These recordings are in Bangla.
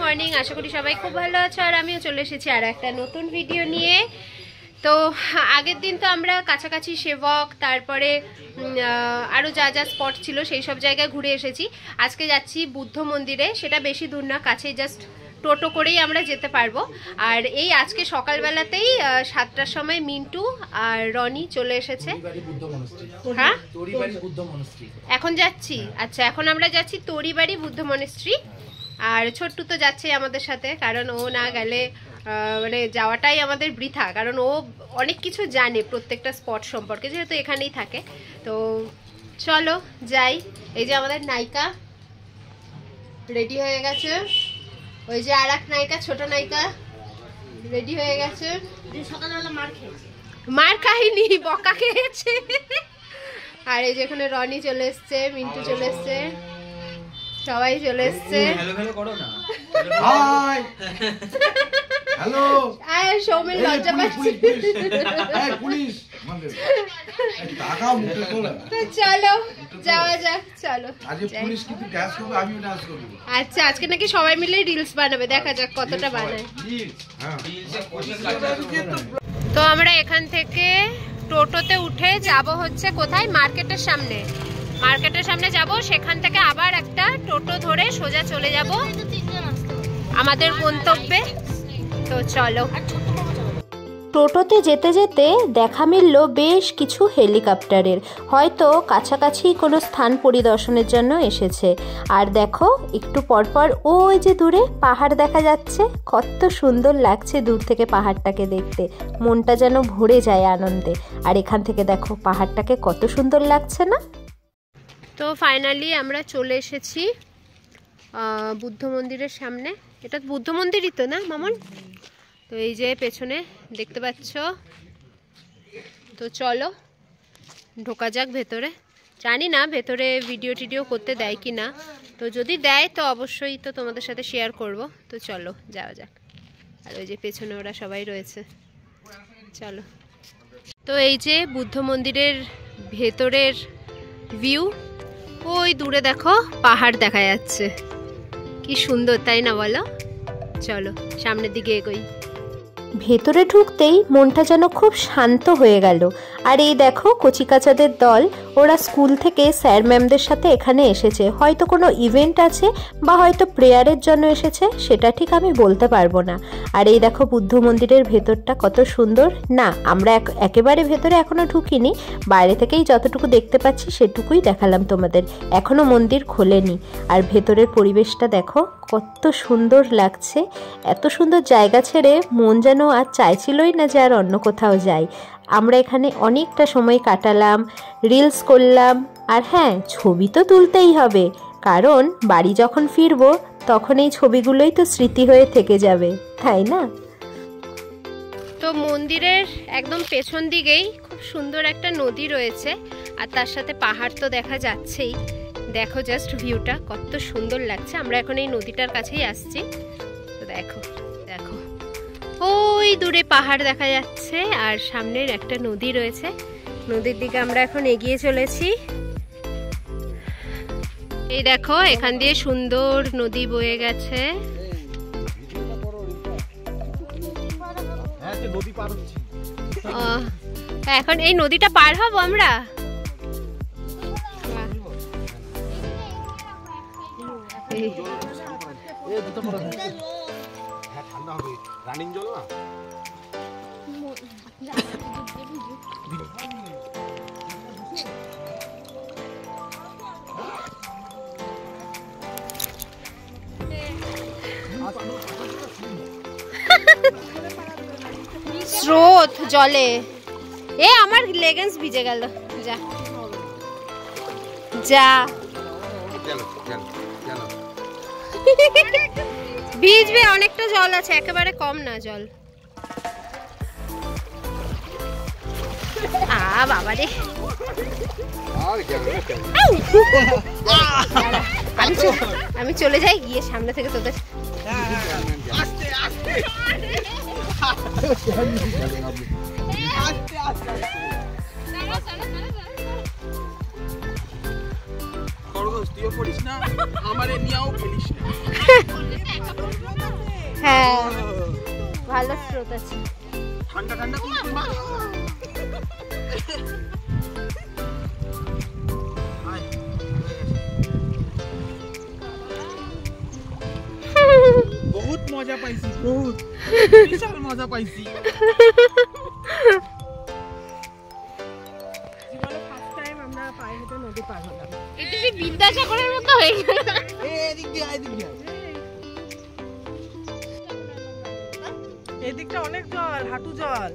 মর্নিং। আশা করি সবাই খুব ভালো আছো আর আমিও চলে এসেছি আর একটা নতুন ভিডিও নিয়ে। তো আগের দিন তো আমরা কাছাকাছি সেবক, তারপরে আরও যা যা স্পট ছিল সেই সব জায়গায় ঘুরে এসেছি। আজকে যাচ্ছি বুদ্ধ মন্দিরে, সেটা বেশি দূর না, কাছেই, জাস্ট টোটো করেই আমরা যেতে পারবো। আর এই আজকে সকালবেলাতেই 7টার সময় মিন্টু আর রনি চলে এসেছে। হ্যাঁ, এখন যাচ্ছি। আচ্ছা, এখন আমরা যাচ্ছি তরিবাড়ি বুদ্ধ মনস্ট্রি। আর ছোট্টু তো যাচ্ছেই আমাদের সাথে, কারণ ও না গেলে মানে যাওয়াটাই আমাদের বৃথা, কারণ ও অনেক কিছু জানে প্রত্যেকটা স্পট সম্পর্কে, যেহেতু এখানেই থাকে। তো চলো যাই। এই যে আমাদের নায়িকা রেডি হয়ে গেছে, ওই যে আর এক নায়িকা, ছোট নায়িকা রেডি হয়ে গেছে। সকালবেলা মার খাইনি, বকা খেয়েছে। আর এই যে এখানে রনি চলে এসছে, মিন্টু চলে এসছে, সবাই চলে এসছে। সৌমেন লজ্জা পাচ্ছে। চলো যাওয়া যাক, চলো। আচ্ছা, আজকে নাকি সবাই মিলে রিলস বানাবে, দেখা যাক কতটা বানায়। তো আমরা এখান থেকে টোটোতে উঠে যাব হচ্ছে কোথায়, মার্কেটের সামনে। মার্কেটের সামনে যাব, সেখান থেকে আবার একটা টোটো ধরে সোজা চলে যাব আমাদের গন্তব্যে। তো চলো। টোটোতে যেতে যেতে দেখা মিলল বেশ কিছু হেলিকপ্টারের, হয়তো কাছাকাছি কোনো স্থান পরিদর্শনের জন্য এসেছে। আর দেখো একটু পরপর ওই যে দূরে পাহাড় দেখা যাচ্ছে, কত সুন্দর লাগছে দূর থেকে পাহাড়টাকে দেখতে, মনটা যেন ভরে যায় আনন্দে। আর এখান থেকে দেখো পাহাড়টাকে কত সুন্দর লাগছে না? তো ফাইনালি আমরা চলে এসেছি বুদ্ধ মন্দিরের সামনে। এটা বুদ্ধ মন্দিরই তো, না মামন? তো এই যে পেছনে দেখতে পাচ্ছ। তো চলো ঢোকা যাক ভেতরে। জানি না ভেতরে ভিডিও টিডিও করতে দেয় কি না, তো যদি দেয় তো অবশ্যই তো তোমাদের সাথে শেয়ার করব। তো চলো যাওয়া যাক। আর ওই যে পেছনে ওরা সবাই রয়েছে, চলো। তো এই যে বুদ্ধ মন্দিরের ভেতরের ভিউ, ওই দূরে দেখো পাহাড় দেখা যাচ্ছে, কি সুন্দর তাই না বলো? চলো সামনের দিকে এগোই। ভেতরে ঢুকতেই মনটা যেন খুব শান্ত হয়ে গেল। আর এই দেখো কচিকাচাদের দল, ওরা স্কুল থেকে স্যার ম্যামদের সাথে এখানে এসেছে, হয়তো কোনো ইভেন্ট আছে বা হয়তো প্রেয়ারের জন্য এসেছে, সেটা ঠিক আমি বলতে পারবো না। আর এই দেখো বুদ্ধ মন্দিরের ভেতরটা কত সুন্দর না। আমরা একেবারে ভেতরে এখনো ঢুকিনি, বাইরে থেকেই যতটুকু দেখতে পাচ্ছি সেটুকুই দেখালাম তোমাদের, এখনো মন্দির খোলেনি। আর ভেতরের পরিবেশটা দেখো কত সুন্দর লাগছে। এত সুন্দর জায়গা ছেড়ে মন যেন আর চাইছিলই না যে আর অন্য কোথাও যাই। আমরা এখানে অনেকটা সময় কাটালাম, রিলস করলাম। আর হ্যাঁ, ছবি তো তুলতেই হবে, কারণ বাড়ি যখন ফিরবো তখন এই ছবিগুলোই তো স্মৃতি হয়ে থেকে যাবে, তাই না? তো মন্দিরের একদম পেছন দিকেই খুব সুন্দর একটা নদী রয়েছে, আর তার সাথে পাহাড় তো দেখা যাচ্ছেই। দেখো জাস্ট ভিউটা কত সুন্দর লাগছে। আমরা এখন এই নদীটার কাছেই আসছি। তো দেখো দেখো ওই দূরে পাহাড় দেখা যাচ্ছে আর সামনের একটা নদী রয়েছে, নদীর দিকে আমরা এখন এগিয়ে চলেছি। এই দেখো এখান দিয়ে সুন্দর নদী বয়ে গেছে। এখন এই নদীটা পার হব আমরা। স্রোত জলে, আমার লেগিংস ভিজে গেল। যা যা ভিজবে, অনেকটা জল আছে, একেবারে কম না জল। বাবারে, আমি চলে যাই গিয়ে সামনে থেকে তোদের। দোষ, তুইও পড়িস না, আমারে নিয়েও খেলিস না। হ্যাঁ ভালো স্রোত আছে। ঠান্ডা ঠান্ডা বহুত মজা পাইছি, বহুত বিশাল মজা পাইছি। জীবনে ফার্স্ট টাইম আমরা পায়ে হেঁটে নদী পার হলাম। এটা কি বিদ্যাসাগরের মতো হয়ে গেল। এদিক দিয়ে এদিকটা অনেক জল, হাঁটু জল।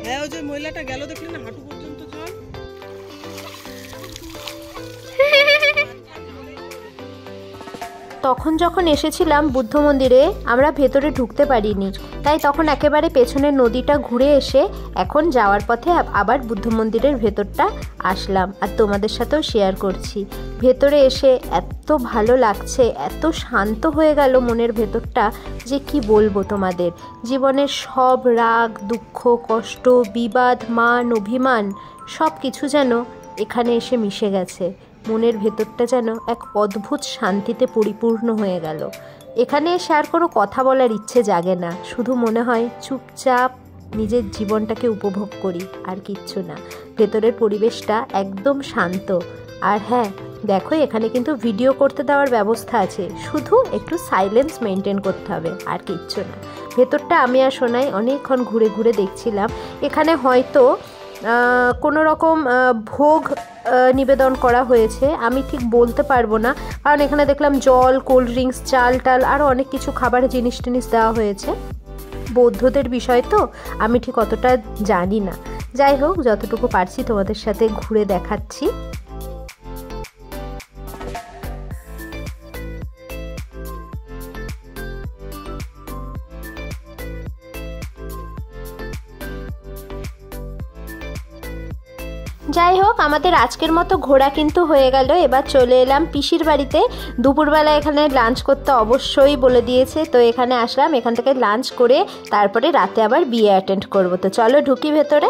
হ্যাঁ ওই যে মহিলাটা গেল দেখলি না, হাঁটু পর্যন্ত জল। তখন যখন এসেছিলাম বুদ্ধ মন্দিরে আমরা ভেতরে ঢুকতে পারিনি, তাই তখন একেবারে পেছনের নদীটা ঘুরে এসে এখন যাওয়ার পথে আবার বুদ্ধ মন্দিরের ভেতরটা আসলাম আর তোমাদের সাথেও শেয়ার করছি। ভেতরে এসে এত ভালো লাগছে, এত শান্ত হয়ে গেল মনের ভেতরটা যে কি বলবো তোমাদের। জীবনের সব রাগ, দুঃখ, কষ্ট, বিবাদ, মান, অভিমান সব কিছু যেন এখানে এসে মিশে গেছে। মনের ভেতরটা যেন এক অদ্ভুত শান্তিতে পরিপূর্ণ হয়ে গেল। এখানে এসে আর কোনো কথা বলার ইচ্ছে জাগে না, শুধু মনে হয় চুপচাপ নিজের জীবনটাকে উপভোগ করি, আর কিচ্ছু না। ভেতরের পরিবেশটা একদম শান্ত। আর হ্যাঁ দেখো, এখানে কিন্তু ভিডিও করতে দেওয়ার ব্যবস্থা আছে, শুধু একটু সাইলেন্স মেনটেন করতে হবে, আর কিচ্ছু না। ভেতরটা আমি আর সোনাই অনেকক্ষণ ঘুরে ঘুরে দেখছিলাম। এখানে হয়তো কোনো রকম ভোগ নিবেদন করা হয়েছে, আমি ঠিক বলতে পারবো না, কারণ এখানে দেখলাম জল, কোল্ড ড্রিঙ্কস, চাল টাল আরও অনেক কিছু খাবারের জিনিস টিনিস দেওয়া হয়েছে। বৌদ্ধদের বিষয় তো আমি ঠিক অতটা জানি না। যাই হোক, যতটুকু পারছি তোমাদের সাথে ঘুরে দেখাচ্ছি। যাই হোক, আমাদের আজকের মতো ঘোরা কিন্তু হয়ে গেল। এবার চলে এলাম পিসির বাড়িতে। দুপুরবেলা এখানে লাঞ্চ করতে অবশ্যই বলে দিয়েছে, তো এখানে আসলাম। এখান থেকে লাঞ্চ করে তারপরে রাতে আবার বিয়ে অ্যাটেন্ড করব। তো চলো ঢুকি ভেতরে।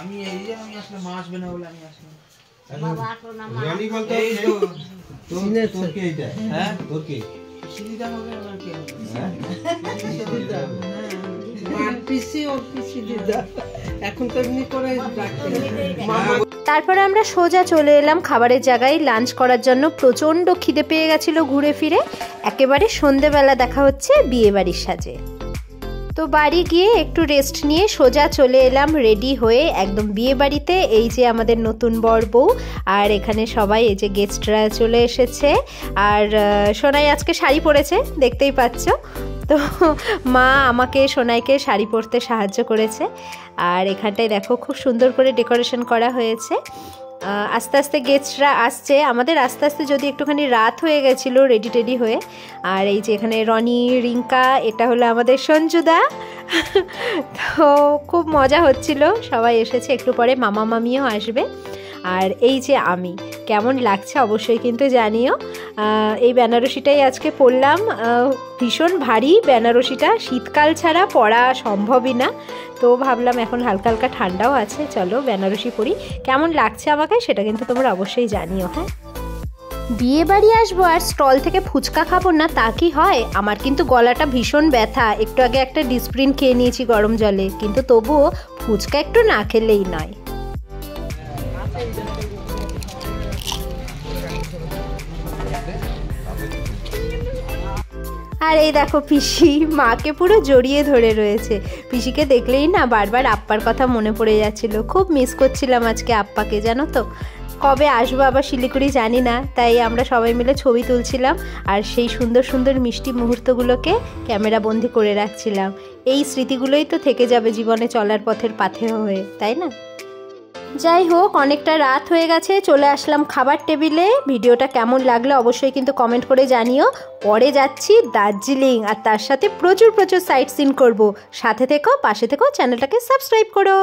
আমি আসলে মাছ বানাবো, আমি আসলে রানী বলতে তোর কে এটা? হ্যাঁ তোর কে? সিদিদা হবে আর কে হবে? সিদিদা মার পিসি ও পিসি দিদা এখন তো এমনি করে ডাকতে। তারপরে আমরা সোজা চলে এলাম খাবারের জায়গায় লাঞ্চ করার জন্য। প্রচণ্ড খিদে পেয়ে গেছিলো ঘুরে ফিরে। একেবারে সন্ধেবেলা দেখা হচ্ছে বিয়ে বাড়ির সাজে। তো বাড়ি গিয়ে একটু রেস্ট নিয়ে সোজা চলে এলাম রেডি হয়ে একদম বিয়ে বাড়িতে। এই যে আমাদের নতুন বর বউ, আর এখানে সবাই এই যে গেস্টরা চলে এসেছে। আর সোনাই আজকে শাড়ি পরেছে, দেখতেই পাচ্ছ। তো মা আমাকে সোনাইকে শাড়ি পরতে সাহায্য করেছে। আর এখানটায় দেখো খুব সুন্দর করে ডেকোরেশন করা হয়েছে। আস্তে আস্তে গেস্টরা আসছে। আমাদের আস্তে আস্তে যদি একটুখানি রাত হয়ে গেছিলো রেডি টেডি হয়ে। আর এই যে এখানে রনি, রিঙ্কা, এটা হলো আমাদের সঞ্জুদা। তো খুব মজা হচ্ছিল, সবাই এসেছে। একটু পরে মামা মামিও আসবে। আর এই যে আমি, কেমন লাগছে অবশ্যই কিন্তু জানিও। এই বেনারসিটাই আজকে পরলাম। ভীষণ ভারী বেনারসিটা, শীতকাল ছাড়া পরা সম্ভবই না। তো ভাবলাম এখন হালকা হালকা ঠান্ডাও আছে, চলো বেনারসি পরি। কেমন লাগছে আমাকে সেটা কিন্তু তোমরা অবশ্যই জানিও। হ্যাঁ, বিয়ে বাড়ি আসবো আর স্টল থেকে ফুচকা খাবো না তা কি হয়? আমার কিন্তু গলাটা ভীষণ ব্যথা। একটু আগে একটা ডিসপ্রিন খেয়ে নিয়েছি গরম জলে, কিন্তু তবুও ফুচকা একটু না খেলেই নয়। আর এই দেখো পিসি মাকে পুরো জড়িয়ে ধরে রয়েছে। পিসিকে দেখলেই না বারবার আপ্পার কথা মনে পড়ে যাচ্ছিল। খুব মিস করছিলাম আজকে আপ্পাকে, জানো তো। কবে আসবো আবার শিলিগুড়ি জানি না, তাই আমরা সবাই মিলে ছবি তুলছিলাম আর সেই সুন্দর সুন্দর মিষ্টি মুহূর্তগুলোকে ক্যামেরা বন্দি করে রাখছিলাম। এই স্মৃতিগুলোই তো থেকে যাবে জীবনে চলার পথের পাথেয় হয়ে, তাই না? যাই হোক, অনেকটা রাত হয়ে গেছে, চলে আসলাম খাবার টেবিলে। ভিডিওটা কেমন লাগলো অবশ্যই কিন্তু কমেন্ট করে জানিও। পরে যাচ্ছি দার্জিলিং, আর তার সাথে প্রচুর প্রচুর সাইট সিন করবো। সাথে থেকো, পাশে থেকো, চ্যানেলটাকে সাবস্ক্রাইব করো।